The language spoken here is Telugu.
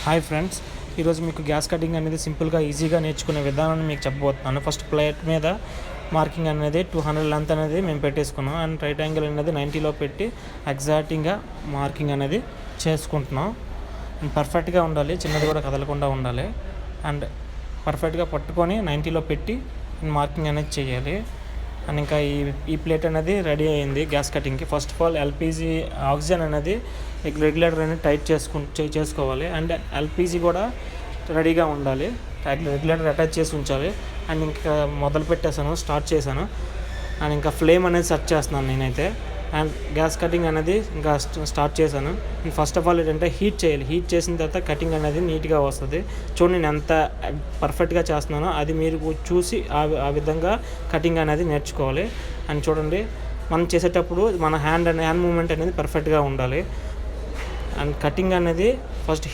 హాయ్ ఫ్రెండ్స్, ఈరోజు మీకు గ్యాస్ కటింగ్ అనేది సింపుల్గా ఈజీగా నేర్చుకునే విధానాన్ని మీకు చెప్పబోతున్నాను. ఫస్ట్ ప్లేట్ మీద మార్కింగ్ అనేది 200 లెంత్ అనేది మేము పెట్టేసుకున్నాం. అండ్ రైట్ యాంగిల్ అనేది 90లో పెట్టి ఎగ్జాక్ట్గా మార్కింగ్ అనేది చేసుకుంటున్నాం. అండ్ పర్ఫెక్ట్గా ఉండాలి, చిన్నది కూడా కదలకుండా ఉండాలి. అండ్ పర్ఫెక్ట్గా పట్టుకొని 90లో పెట్టి మార్కింగ్ అనేది చేయాలి. అండ్ ఇంకా ఈ ప్లేట్ అనేది రెడీ అయింది గ్యాస్ కటింగ్కి. First of all LPG oxygen అనేది రెగ్యులేటర్ అనేది టైట్ చేసుకోవాలి. అండ్ ఎల్పిజి కూడా రెడీగా ఉండాలి, రెగ్యులేటర్ అటాచ్ చేసి ఉంచాలి. అండ్ ఇంకా మొదలు పెట్టేశాను, స్టార్ట్ చేశాను. అండ్ ఇంకా ఫ్లేమ్ అనేది సెట్ చేస్తున్నాను నేనైతే. అండ్ గ్యాస్ కటింగ్ అనేది ఇంకా స్టార్ట్ చేశాను. అండ్ ఫస్ట్ ఆఫ్ ఆల్ ఏంటంటే హీట్ చేయాలి. హీట్ చేసిన తర్వాత కటింగ్ అనేది నీట్గా వస్తుంది. చూడండి నేను ఎంత పర్ఫెక్ట్గా చేస్తున్నానో అది మీరు చూసి ఆ విధంగా కటింగ్ అనేది నేర్చుకోవాలి. అండ్ చూడండి, మనం చేసేటప్పుడు మన హ్యాండ్ మూమెంట్ అనేది పర్ఫెక్ట్గా ఉండాలి. అండ్ కటింగ్ అనేది ఫస్ట్